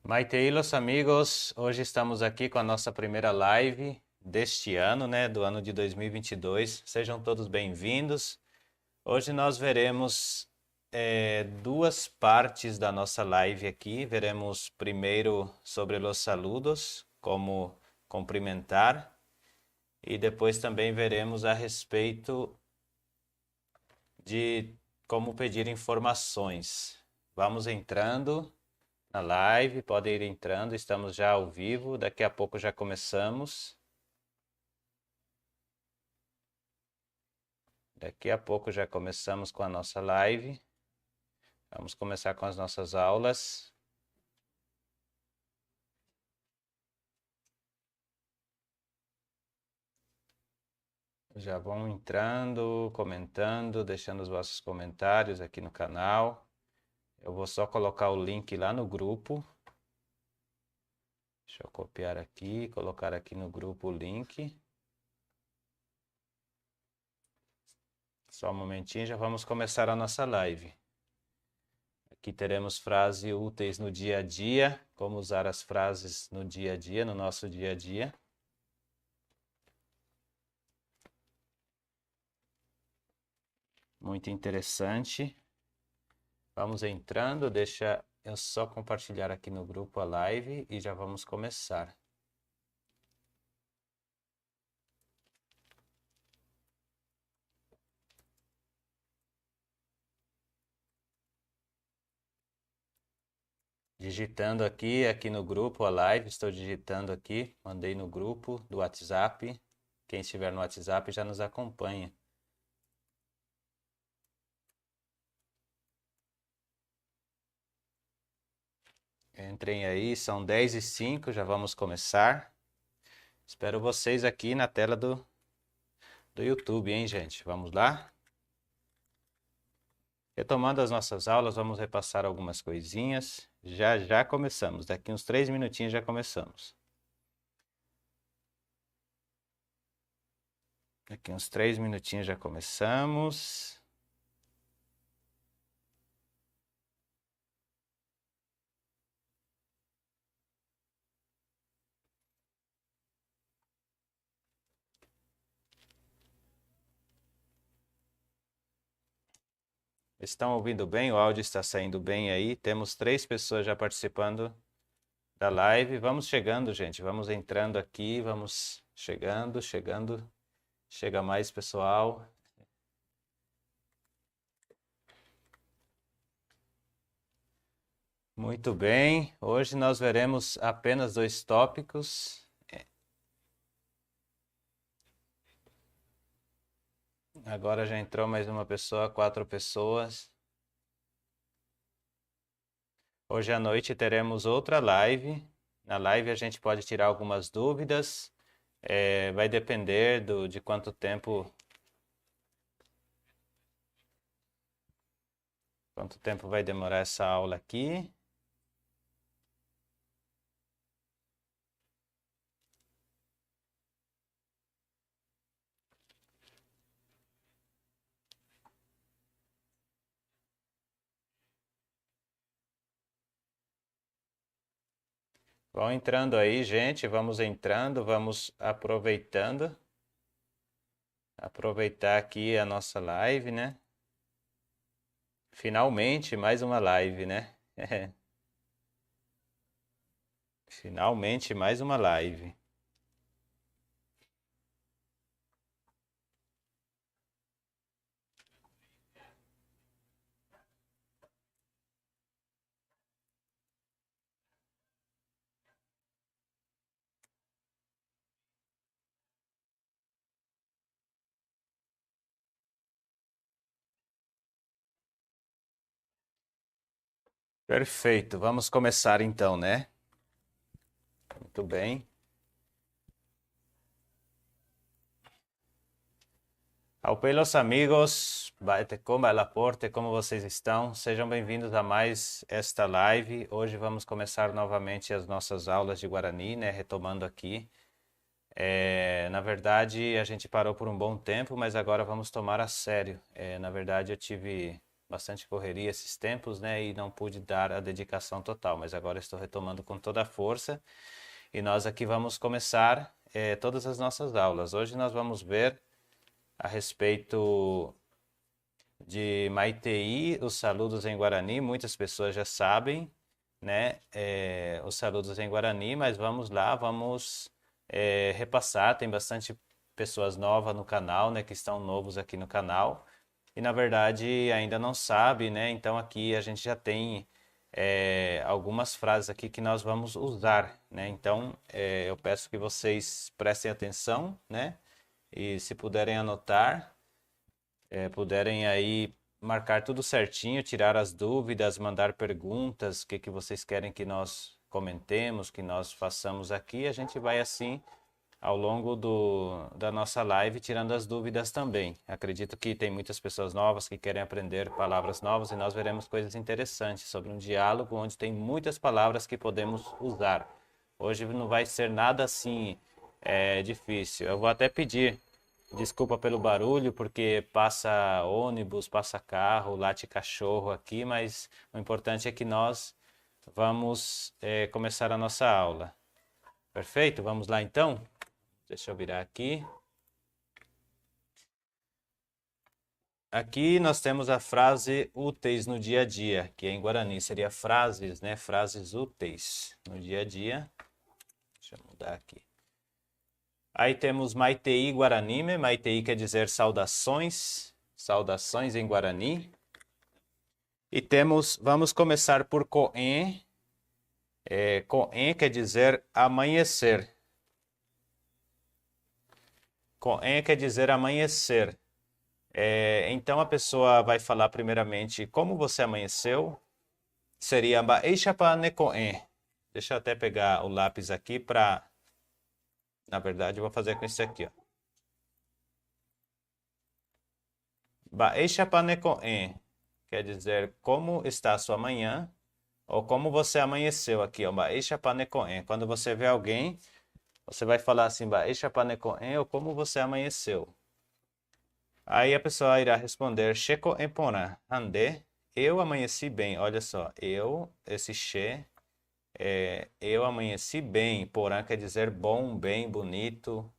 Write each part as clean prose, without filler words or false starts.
Maite e los amigos, hoje estamos aqui com a nossa primeira live deste ano, né, do ano de 2022. Sejam todos bem-vindos. Hoje nós veremos duas partes da nossa live aqui. Veremos primeiro sobre los saludos, como cumprimentar, e depois também veremos a respeito de como pedir informações. Vamos entrando na live, podem ir entrando, estamos já ao vivo, daqui a pouco já começamos. Daqui a pouco já começamos com a nossa live. Vamos começar com as nossas aulas. Já vão entrando, comentando, deixando os vossos comentários aqui no canal. Eu vou só colocar o link lá no grupo. Deixa eu copiar aqui, colocar aqui no grupo o link. Só um momentinho, já vamos começar a nossa live. Aqui teremos frases úteis no dia a dia, como usar as frases no dia a dia, no nosso dia a dia. Muito interessante. Vamos entrando, deixa eu só compartilhar aqui no grupo a live e já vamos começar. Digitando aqui no grupo a live, estou digitando aqui, mandei no grupo do WhatsApp. Quem estiver no WhatsApp já nos acompanha. Entrem aí, são 10h05, já vamos começar. Espero vocês aqui na tela do YouTube, hein, gente? Vamos lá? Retomando as nossas aulas, vamos repassar algumas coisinhas. Já começamos, daqui uns 3 minutinhos já começamos. Daqui uns 3 minutinhos já começamos. Estão ouvindo bem? O áudio está saindo bem aí? Temos 3 pessoas já participando da live. Vamos chegando, gente. Vamos entrando aqui, vamos chegando. Chega mais pessoal. Muito bem. Hoje nós veremos apenas 2 tópicos. Agora já entrou mais uma pessoa, 4 pessoas. Hoje à noite teremos outra live. Na live a gente pode tirar algumas dúvidas. Vai depender de quanto tempo vai demorar essa aula aqui. Vão entrando aí, gente. Vamos entrando, vamos aproveitando. Aproveitar aqui a nossa live, né? Finalmente, mais uma live, né? Finalmente, mais uma live. Perfeito, vamos começar então, né? Muito bem. Ao pelos amigos, como Laporte, como vocês estão? Sejam bem-vindos a mais esta live. Hoje vamos começar novamente as nossas aulas de Guarani, né? Retomando aqui. Na verdade, a gente parou por um bom tempo, mas agora vamos tomar a sério. Na verdade, eu tive bastante correria esses tempos, né? E não pude dar a dedicação total, mas agora estou retomando com toda a força. E nós aqui vamos começar todas as nossas aulas. Hoje nós vamos ver a respeito de Maitei, os saludos em Guarani. Muitas pessoas já sabem, né? Os saludos em Guarani, mas vamos lá, vamos repassar. Tem bastante pessoas novas no canal, né? Que estão novos aqui no canal. E na verdade ainda não sabe, né? Então aqui a gente já tem algumas frases aqui que nós vamos usar, né? Então eu peço que vocês prestem atenção, né? E se puderem anotar, puderem aí marcar tudo certinho, tirar as dúvidas, mandar perguntas, o que vocês querem que nós comentemos, que nós façamos aqui, a gente vai assim ao longo da nossa live, tirando as dúvidas também. Acredito que tem muitas pessoas novas que querem aprender palavras novas e nós veremos coisas interessantes sobre um diálogo onde tem muitas palavras que podemos usar. Hoje não vai ser nada assim difícil. Eu vou até pedir desculpa pelo barulho, porque passa ônibus, passa carro, late cachorro aqui, mas o importante é que nós vamos começar a nossa aula. Perfeito? Vamos lá então? Deixa eu virar aqui. Aqui nós temos a frase úteis no dia a dia, que em Guarani seria frases, né? Frases úteis no dia a dia. Deixa eu mudar aqui. Aí temos Maitei Guaranime. Maitei quer dizer saudações, saudações em Guarani. E vamos começar por Coen. Coen quer dizer amanhecer. Coen quer dizer amanhecer. Então a pessoa vai falar primeiramente como você amanheceu. Seria Baeixapa Necoen. Deixa eu até pegar o lápis aqui para... Na verdade, eu vou fazer com isso aqui, ó. Baeixapa Necoen quer dizer como está a sua manhã ou como você amanheceu aqui, ó. Baeixapa Necoen. Quando você vê alguém, você vai falar assim, Baeixapa Necoen ou como você amanheceu. Aí a pessoa irá responder, Sheko Empona Hande. Eu amanheci bem. Olha só, esse she, eu amanheci bem. Porã quer dizer bom, bem, bonito.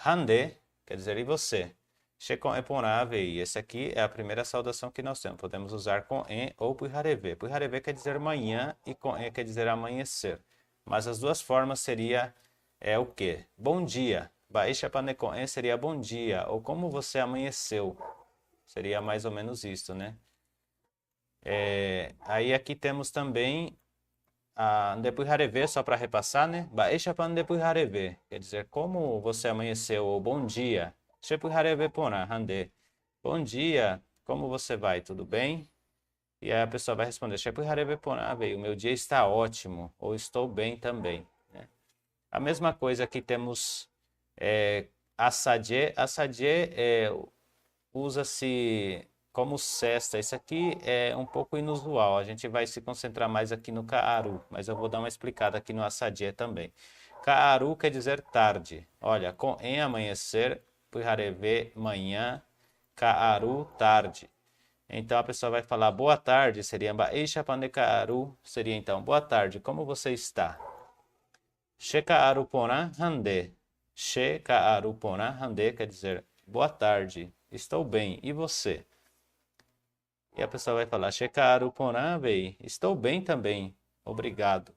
Hande quer dizer e você. Sheko Empona Vei. Esse aqui é a primeira saudação que nós temos. Podemos usar com en ou puihareve. Puihareve quer dizer manhã e com en quer dizer amanhecer. Mas as duas formas seria o quê? Bom dia. Baixapa Necoen seria bom dia, ou como você amanheceu. Seria mais ou menos isso, né? Aí aqui temos também a Ndepuihareve, só para repassar, né? Baixapa Ndepuihareve, quer dizer como você amanheceu, ou bom dia. Shepuihareve Pona, Hande. Bom dia, como você vai? Tudo bem? E aí a pessoa vai responder, Shepuihareve Pona, o meu dia está ótimo, ou estou bem também. Né? A mesma coisa aqui temos... Assadie usa-se como cesta. Isso aqui é um pouco inusual. A gente vai se concentrar mais aqui no Kaaru, mas eu vou dar uma explicada aqui no Assadie também. Kaaru quer dizer tarde. Olha, com em amanhecer, puhareve manhã, Kaaru tarde. Então a pessoa vai falar boa tarde, seria Baisha Kaaru, seria então boa tarde, como você está? Shekaaru Poran Hande. Shekaaru Poran Hande quer dizer boa tarde, estou bem, e você? E a pessoa vai falar Shekaaru Poran Vei, estou bem também, obrigado.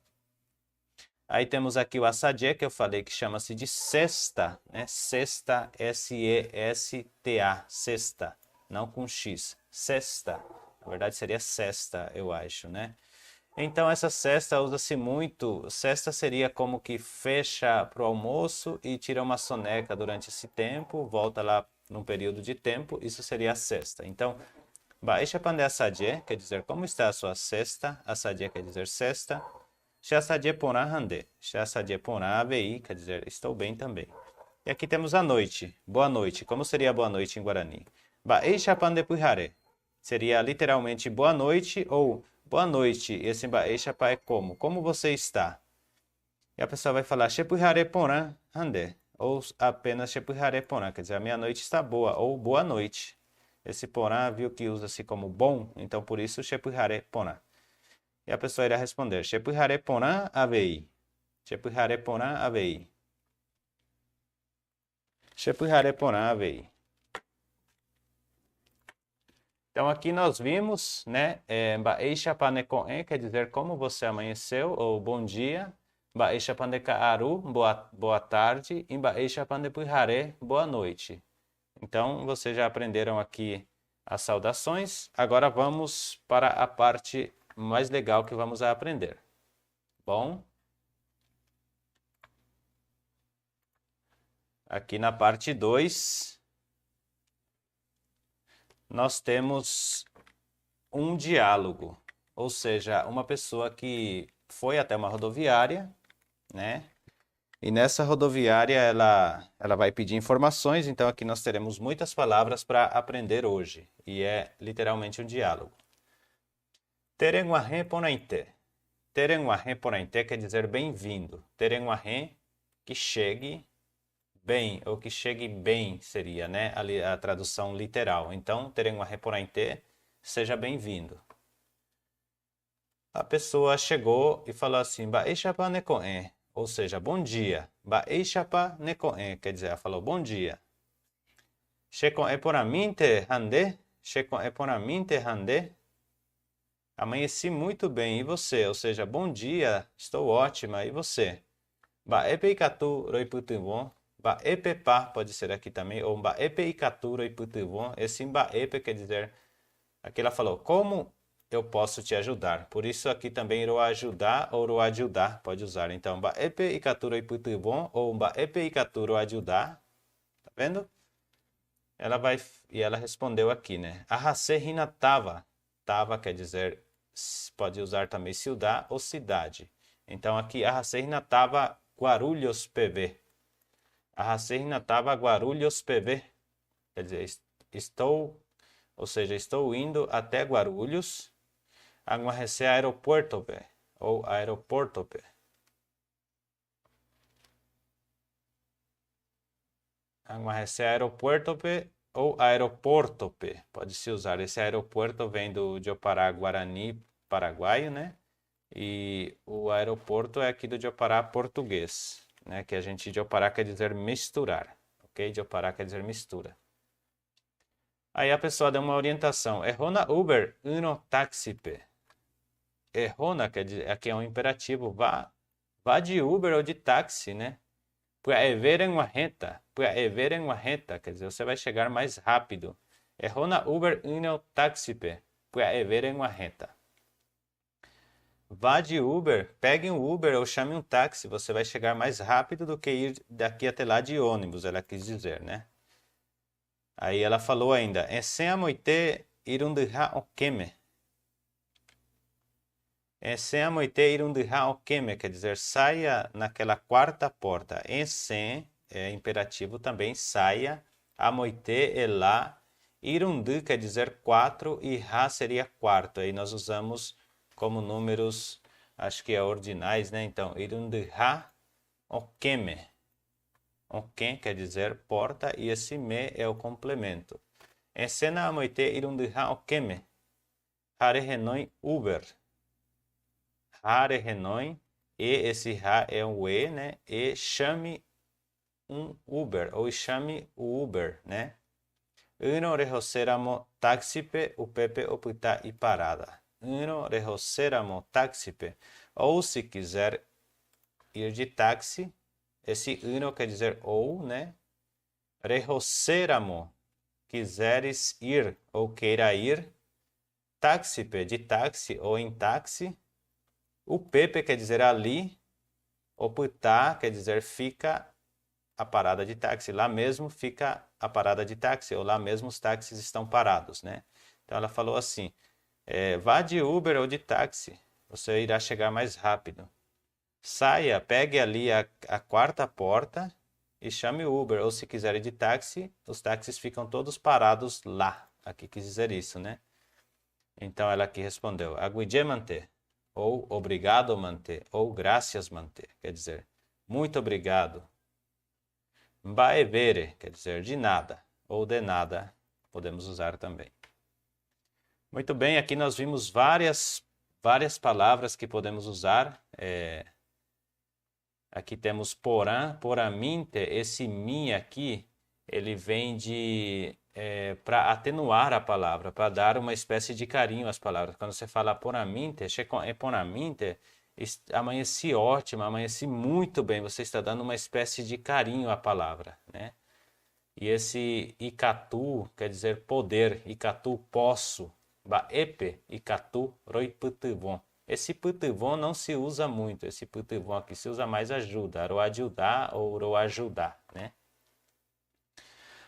Aí temos aqui o Assadie, que eu falei que chama-se de cesta, né? Cesta, S-E-S-T-A, cesta, não com X, cesta. Na verdade seria cesta, eu acho, né? Então essa cesta usa-se muito, cesta seria como que fecha para o almoço e tira uma soneca durante esse tempo, volta lá num período de tempo, isso seria a cesta. Então, Baisha Pande Assadie quer dizer como está a sua cesta, Assadie quer dizer cesta, Shassadie Pona Hande, Shassadie Pona Avei quer dizer estou bem também. E aqui temos a noite, boa noite, como seria boa noite em Guarani? Baisha Pande Puihare, seria literalmente boa noite ou boa noite, e esse Baixapa é como? Como você está? E a pessoa vai falar Shepuhare Poran Hande, ou apenas Shepuhare Poran, quer dizer, a minha noite está boa, ou boa noite. Esse porã viu que usa-se como bom, então por isso Shepuhare porã. E a pessoa irá responder Shepuhare porã avei. Shepuhare porã avei. Shepuhare porã avei. Então aqui nós vimos, né, Baeisha panekoen quer dizer como você amanheceu ou bom dia. Baeisha panekaaru, boa tarde. E Baeisha panepuhare, boa noite. Então vocês já aprenderam aqui as saudações. Agora vamos para a parte mais legal que vamos aprender. Bom? Aqui na parte 2, nós temos um diálogo, ou seja, uma pessoa que foi até uma rodoviária, né? E nessa rodoviária ela vai pedir informações, então aqui nós teremos muitas palavras para aprender hoje, e é literalmente um diálogo. Terenguahen ponainte. Terenguahen ponainte quer dizer bem-vindo. Terenguahen, que chegue bem, ou que chegue bem seria, né? A tradução literal. Então, Terenguahen ponainte, seja bem-vindo. A pessoa chegou e falou assim, Baeishapa nekoen, ou seja, bom dia. Baeishapa nekoen, quer dizer, ela falou bom dia. Shekoen poraminte hande, Shekoen poraminte hande. Amanheci muito bem, e você? Ou seja, bom dia, estou ótima, e você? Baepe ikatu roiputuvon. Baepe pa pode ser aqui também, ou baepe ikatu roiputuvon. Esse baepe quer dizer, aqui ela falou, como eu posso te ajudar? Por isso aqui também ro ajudar ou ro ajudar pode usar. Então, baepe ikatu roiputuvon ou baepe ikatu ro ajudar. Tá vendo? Ela respondeu aqui, né? Ahase hinatava. Tava quer dizer, pode usar também ciudad ou cidade. Então aqui, Ahase hinatava Guarulhos PV. Ahase hinatava Guarulhos PV. Quer dizer, estou indo até Guarulhos. Aguarrece aeroporto P. Ou aeroporto P. Aguarrece aeroporto P ou aeroporto P. Pode-se usar. Esse aeroporto vem do Diopará Guarani paraguaio, né? E o aeroporto é aqui do Diopará português, né? Que a gente, Diopará quer dizer misturar, ok? Diopará quer dizer mistura. Aí a pessoa deu uma orientação. Errona Uber, uno táxi P. Errona, quer dizer, aqui é um imperativo. Vá de Uber ou de táxi, né? Puede uma renta. Puede uma renta. Quer dizer, você vai chegar mais rápido. Errona Uber uno táxi P. Puede uma renta. Vá de Uber, pegue um Uber ou chame um táxi. Você vai chegar mais rápido do que ir daqui até lá de ônibus, ela quis dizer, né? Aí ela falou ainda, Ensena moite irundiha okeme. Ensena moite irundiha okeme, quer dizer, saia naquela quarta porta. Ensen é imperativo também, saia. Amoite é lá. Irundi quer dizer 4 e ha seria quarto. Aí nós usamos como números, acho que é ordinais, né? Então, irundiha okeme. Oken quer dizer porta e esse me é o complemento. Ensena amoite irundiha okeme. Hare renoi Uber. Hare renoi. E esse ha é um e, né? E chame um Uber. Ou chame o Uber, né? Uno rehoseramo taxipe upepe opita e parada. Uno rehoseramo taxipe. Ou se quiser ir de táxi, esse uno quer dizer ou, né? Rehoseramo, quiseres ir ou queira ir. Taxipe, de táxi ou em táxi. O pepe quer dizer ali. Opita quer dizer fica a parada de táxi. Lá mesmo fica a parada de táxi, ou lá mesmo os táxis estão parados, né? Então ela falou assim, vá de Uber ou de táxi, você irá chegar mais rápido. Saia, pegue ali a quarta porta e chame o Uber, ou se quiser ir de táxi, os táxis ficam todos parados lá. Aqui quis dizer isso, né? Então ela aqui respondeu, aguidje manter, ou obrigado manter, ou gracias manter, quer dizer, muito obrigado. Baevere, quer dizer de nada, ou de nada. podemos usar também. Muito bem, aqui nós vimos várias palavras que podemos usar. Aqui temos porã, poramente. Esse mi aqui, ele vem para atenuar a palavra, para dar uma espécie de carinho às palavras. Quando você fala poramente, poramente, amanheci ótimo, amanheci muito bem. Você está dando uma espécie de carinho à palavra, né? E esse ikatu quer dizer poder, ikatu posso. Baepe, ikatu, roiputuvon. Esse putuvon não se usa muito, esse putuvon aqui se usa mais ajuda, roajudar ou roajudar, né?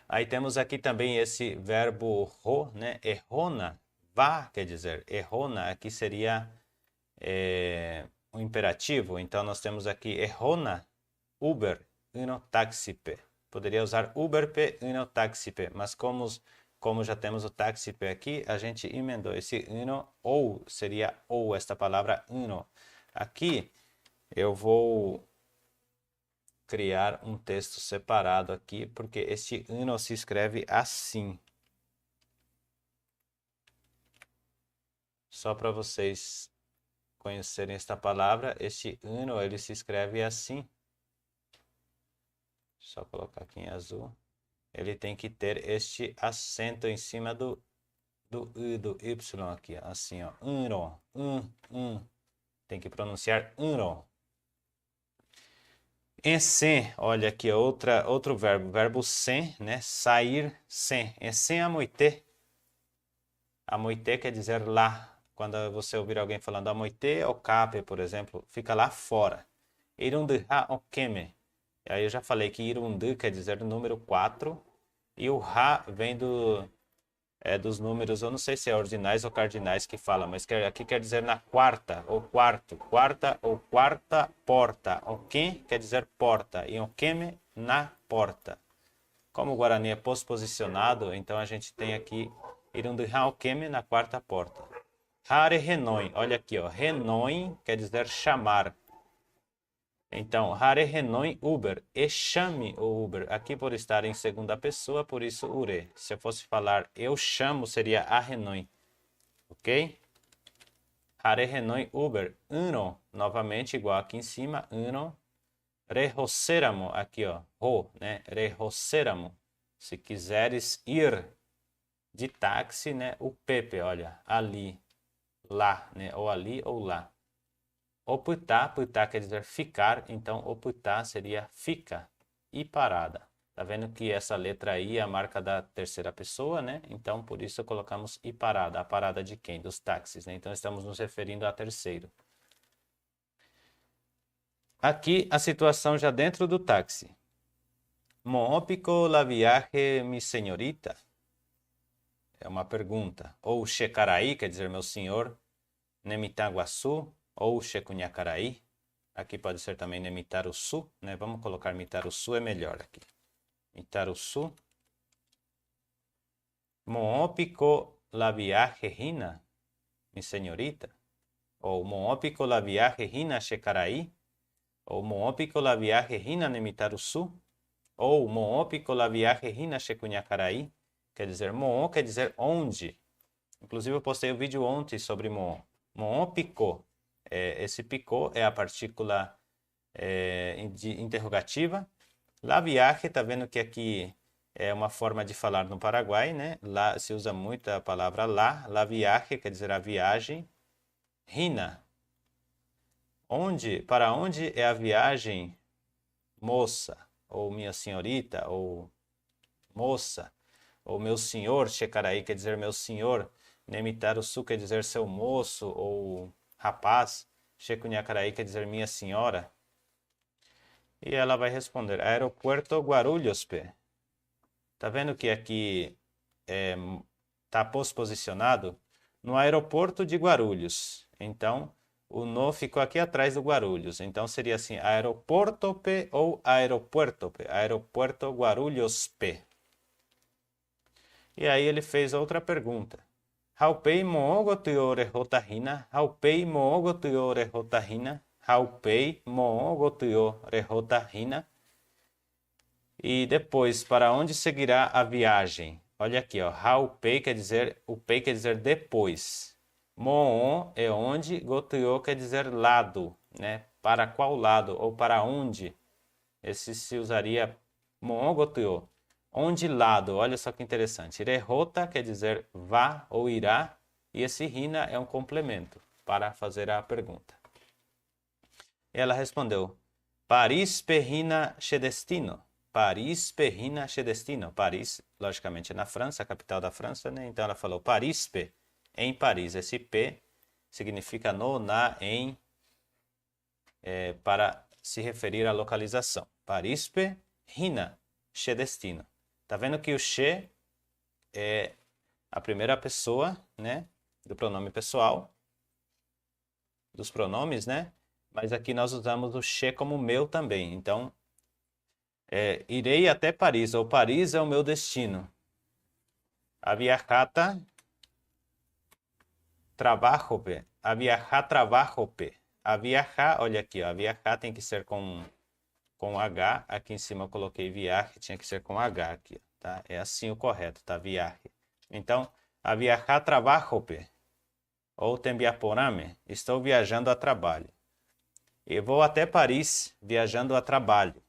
Aí temos aqui também esse verbo ro, né? Errona, vá, quer dizer, errona aqui seria um imperativo. Então nós temos aqui errona, Uber, uno taxipe. Poderia usar Uberpe, uno taxipe, mas como já temos o taxipe aqui, a gente emendou esse uno, ou seria ou, esta palavra uno. Aqui eu vou criar um texto separado aqui, porque este uno se escreve assim. Só para vocês conhecerem esta palavra, este uno ele se escreve assim. Só colocar aqui em azul. Ele tem que ter este acento em cima do Y aqui, assim, ó. Uno, Tem que pronunciar uno. Em sem, olha aqui, outro verbo sem, né? Sair sem. Em sem amoite. Amoite quer dizer lá. Quando você ouvir alguém falando amoite ou cape, por exemplo, fica lá fora. Irundu ha okeme. Aí eu já falei que irundu quer dizer o número 4. E o ha vem dos números, eu não sei se é ordinais ou cardinais que fala, mas aqui quer dizer na quarta, ou quarto. Quarta ou quarta porta. Oken quer dizer porta. E okeme, na porta. Como o Guarani é posposicionado, então a gente tem aqui irundu ha okeme na quarta porta. Hare renoi, olha aqui, ó. Renoi quer dizer chamar. Então, hare renoi Uber, e chame o Uber. Aqui por estar em segunda pessoa, por isso ure. Se eu fosse falar eu chamo, seria a renoi. Ok? Hare renoi Uber, uno, novamente igual aqui em cima, uno. Rehoceramo, aqui ó, ro, né? Rehoceramo. Se quiseres ir de táxi, né? O pepe, olha, ali, lá, né? Ou ali ou lá. Oputá, putá quer dizer ficar, então oputá seria fica e parada. Tá vendo que essa letra I é a marca da terceira pessoa, né? Então por isso colocamos e parada. A parada de quem? Dos táxis, né? Então estamos nos referindo a terceiro. Aqui a situação já dentro do táxi. Moopico la viaje, mi senhorita? É uma pergunta. Ou Xecaraí, quer dizer meu senhor. Nemitaguaçu ou Xecunhacaraí. Aqui pode ser também Mitaruçu, né? Vamos colocar Mitaruçu, é melhor aqui. Mitaruçu. Moopico la viaje hina, mi senhorita. Ou Moopico la viaje hina Xecaraí. Ou Moopico la viaje hina Mitaruçu. Ou Moopico la viaje hina Xecunhacaraí. Quer dizer, Moo quer dizer onde. Inclusive eu postei um vídeo ontem sobre Moo. Moo picou. Esse picou é a partícula interrogativa. La viaje, tá vendo que aqui é uma forma de falar no Paraguai, né? Lá se usa muito a palavra lá. La viaje quer dizer a viagem. Rina. Para onde é a viagem, moça? Ou minha senhorita? Ou moça? Ou meu senhor? Xecaraí quer dizer meu senhor. Nemitaruçu quer dizer seu moço ou rapaz. Xecunhacaraí quer dizer minha senhora. E ela vai responder, Aeropuerto Guarulhos, P. Tá vendo que aqui tá posposicionado? No aeroporto de Guarulhos. Então, o no ficou aqui atrás do Guarulhos. Então, seria assim, Aeroporto P ou Aeropuerto P. Aeropuerto Guarulhos P. E aí ele fez outra pergunta. Haupei moogotuyo rehotahina, haupei moogotuyo rehotahina, haupei moogotuyo rehotahina. E depois, para onde seguirá a viagem? Olha aqui, ó. Haupei quer dizer, upei quer dizer depois. Moon é onde, gotyo quer dizer lado, né? Para qual lado ou para onde? Esse se usaria moon gotyo. Onde lado? Olha só que interessante. Rehota quer dizer vá ou irá. E esse hina é um complemento para fazer a pergunta. Ela respondeu: Paris perrina che destino. Paris perrina che destino. Paris, logicamente, é na França, a capital da França, né? Então ela falou Paris-pe, em Paris. Esse P significa no, na, em, para se referir à localização. Paris-pe rina che destino. Tá vendo que o che é a primeira pessoa, né? Do pronome pessoal, dos pronomes, né? Mas aqui nós usamos o che como meu também. Então, irei até Paris, ou Paris é o meu destino. A viajata trabajope. A viajar trabajope. A viajar, olha aqui, ó, a viajar tem que ser com H. Aqui em cima eu coloquei viaje, tinha que ser com H aqui, tá? É assim o correto, tá? Viaje. Então, a viajar trabajope. Ou tembiaporame. Estou viajando a trabalho. Eu vou até Paris viajando a trabalho.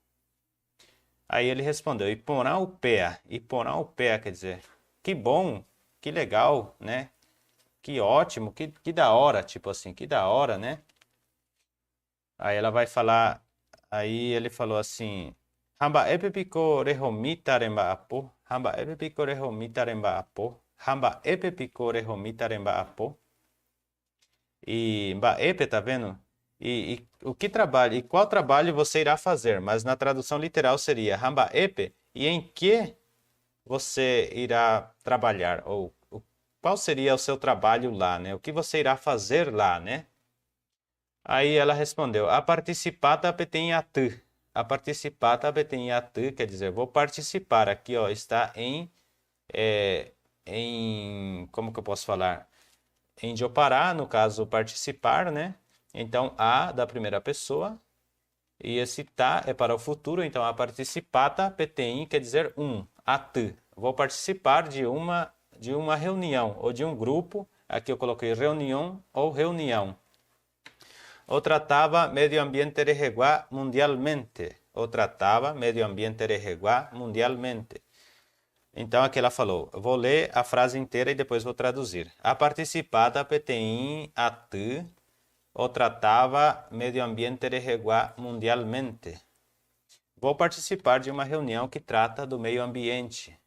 Aí ele respondeu, Iporã o pé. Iporã o pé quer dizer, que bom, que legal, né? Que ótimo, que da hora, tipo assim, que da hora, né? Aí ela vai falar, aí ele falou assim, Hamba epepiko rehomita remba apo, hamba epepiko rehomita remba apo, hamba epepiko rehomita remba apo. E Mbaepe, tá vendo? E o que trabalho, e qual trabalho você irá fazer? Mas na tradução literal seria Mbaepe, e em que você irá trabalhar? Ou qual seria o seu trabalho lá, né? O que você irá fazer lá, né? Aí ela respondeu, a participata petenhatu. A participata petenhatu, quer dizer, vou participar. Aqui, ó, está como que eu posso falar? Em Jopará, no caso, participar, né? Então, a da primeira pessoa. E esse tá é para o futuro. Então, a participata, PTI, quer dizer at. Vou participar de uma reunião ou de um grupo. Aqui eu coloquei reunião ou reunião. O tratava medio ambiente reguá mundialmente. O tratava medio ambiente reguá mundialmente. Então aqui ela falou, vou ler a frase inteira e depois vou traduzir. A participada PTI at o tratava medio ambiente reguá mundialmente. Vou participar de uma reunião que trata do meio ambiente.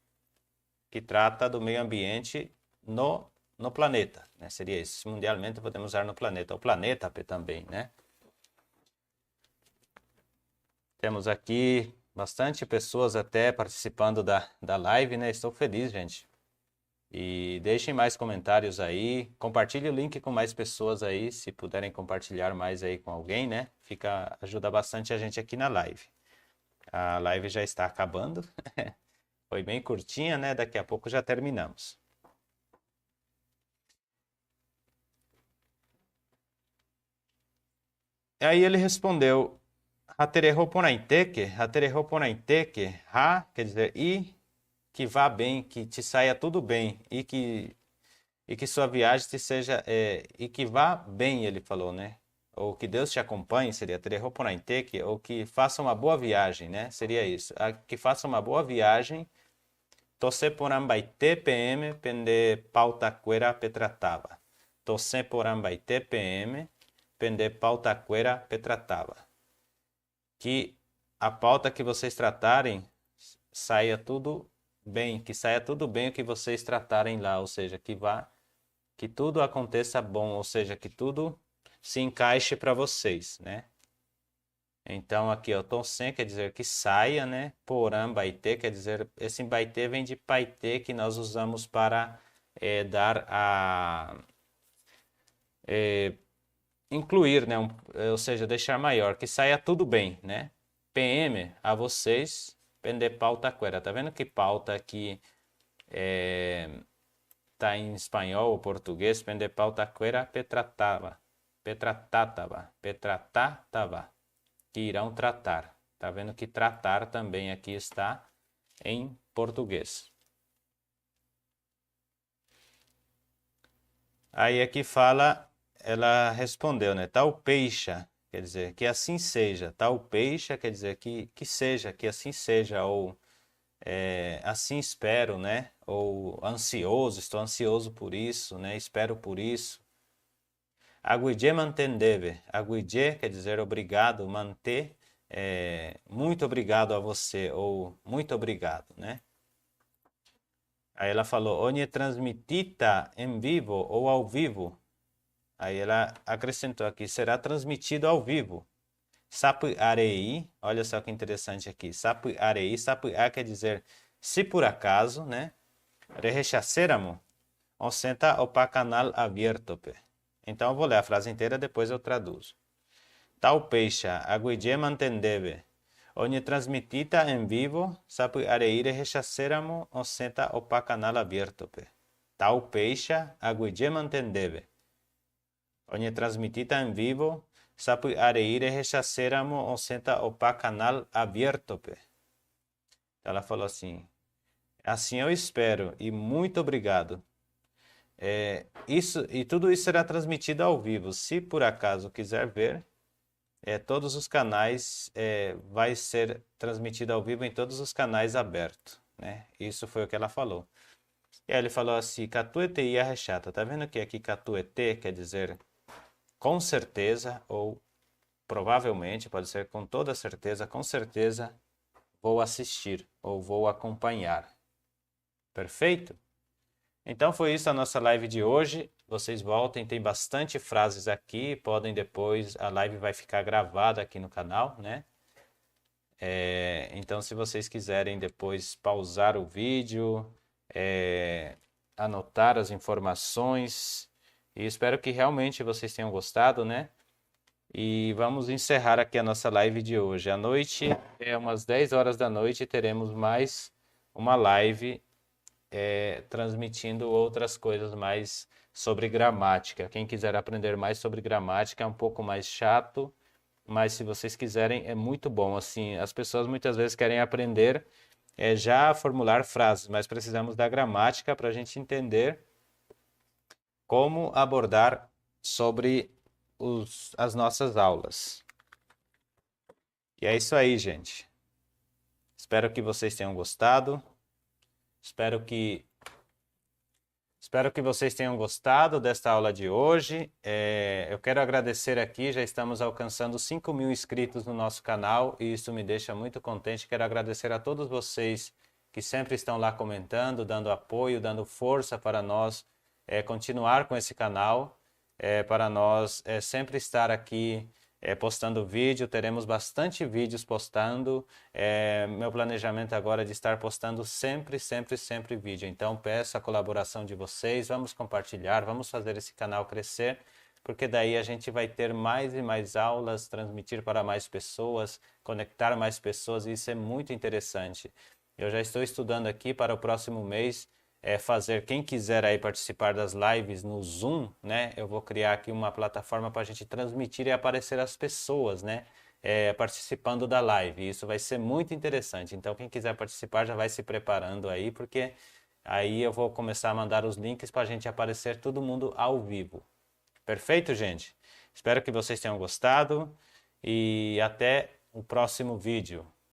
Que trata do meio ambiente no planeta. Né? Seria isso. Mundialmente podemos usar no planeta. O planeta também, né? Temos aqui bastante pessoas até participando da live, né? Estou feliz, gente. E deixem mais comentários aí. Compartilhe o link com mais pessoas aí, se puderem compartilhar mais aí com alguém, né? Ajuda bastante a gente aqui na live. A live já está acabando. Foi bem curtinha, né? Daqui a pouco já terminamos. Aí ele respondeu, Haterehoponaiteke, ha, quer dizer, e que vá bem, que te saia tudo bem, e que sua viagem te seja, e que vá bem, ele falou, né? Ou que Deus te acompanhe, seria Terehoponaiteke, ou que faça uma boa viagem, né? Seria isso. Que faça uma boa viagem, Toseporambaite PM, pende pautaquera petratava. Toseporambaite PM, pende pautaquera petratava. Que a pauta que vocês tratarem saia tudo bem, que saia tudo bem o que vocês tratarem lá, ou seja, que tudo aconteça bom, ou seja, que tudo se encaixe para vocês, né? Então aqui, ó, Tonsen quer dizer que saia, né? Porã, baitê, quer dizer, esse baitê vem de paitê que nós usamos para dar incluir, né? Ou seja, deixar maior, que saia tudo bem, né? PM, a vocês, pende pauta quera. Tá vendo que pauta aqui tá em espanhol ou português? Pende pauta quera petratava. Petratatava. Que irão tratar. Tá vendo que tratar também aqui está em português. Aí aqui fala, ela respondeu, né? Tal peixa, quer dizer, que assim seja. Tal peixa quer dizer que seja, que assim seja. Ou assim espero, né? Ou ansioso, estou ansioso por isso, né? Espero por isso. Aguije mantendeve. Aguije quer dizer obrigado, manter, muito obrigado a você, ou muito obrigado, né? Aí ela falou, onde transmitita em vivo ou ao vivo. Aí ela acrescentou aqui, será transmitido ao vivo. Sapuarei, olha só que interessante aqui. Sapuarei, sapuar quer dizer se por acaso, né? Rechaceramo, on senta o canal aberto. Então eu vou ler a frase inteira, depois eu traduzo. Tal peixa, aguije mantendeve. Ogni transmitita em vivo, sapuarei rechaceramo, on senta o canal aberto. Tal peixa, aguije mantendeve. Ogni transmitita en vivo, sapuarei rechaceramo on senta o canal aberto. Ela falou assim eu espero e muito obrigado. Tudo isso será transmitido ao vivo. Se por acaso quiser ver, todos os canais vai ser transmitido ao vivo em todos os canais abertos, né? Isso foi o que ela falou. E aí ele falou assim, catuete ia rechata. Tá vendo que aqui catuete quer dizer com certeza ou provavelmente, pode ser com toda certeza, com certeza vou assistir ou vou acompanhar. Perfeito? Então foi isso a nossa live de hoje. Vocês voltem, tem bastante frases aqui, podem depois, a live vai ficar gravada aqui no canal, né? Então se vocês quiserem depois pausar o vídeo, anotar as informações, e espero que realmente vocês tenham gostado, né? E vamos encerrar aqui a nossa live de hoje. À noite, umas 10 horas da noite, teremos mais uma live transmitindo outras coisas mais sobre gramática. Quem quiser aprender mais sobre gramática é um pouco mais chato, mas se vocês quiserem é muito bom. Assim, as pessoas muitas vezes querem aprender já a formular frases, mas precisamos da gramática para a gente entender como abordar sobre as nossas aulas. E é isso aí, gente. Espero que vocês tenham gostado. Espero que vocês tenham gostado desta aula de hoje. Eu quero agradecer aqui, já estamos alcançando 5.000 inscritos no nosso canal e isso me deixa muito contente. Quero agradecer a todos vocês que sempre estão lá comentando, dando apoio, dando força para nós continuar com esse canal, para nós sempre estar aqui postando vídeo. Teremos bastante vídeos postando. Meu planejamento agora é de estar postando sempre vídeo. Então peço a colaboração de vocês, vamos compartilhar, vamos fazer esse canal crescer, porque daí a gente vai ter mais e mais aulas, transmitir para mais pessoas, conectar mais pessoas, e isso é muito interessante. Eu já estou estudando aqui para o próximo mês fazer, quem quiser aí participar das lives no Zoom, né? Eu vou criar aqui uma plataforma para a gente transmitir e aparecer as pessoas, né? Participando da live. Isso vai ser muito interessante. Então, quem quiser participar já vai se preparando aí, porque aí eu vou começar a mandar os links para a gente aparecer todo mundo ao vivo. Perfeito, gente? Espero que vocês tenham gostado e até o próximo vídeo.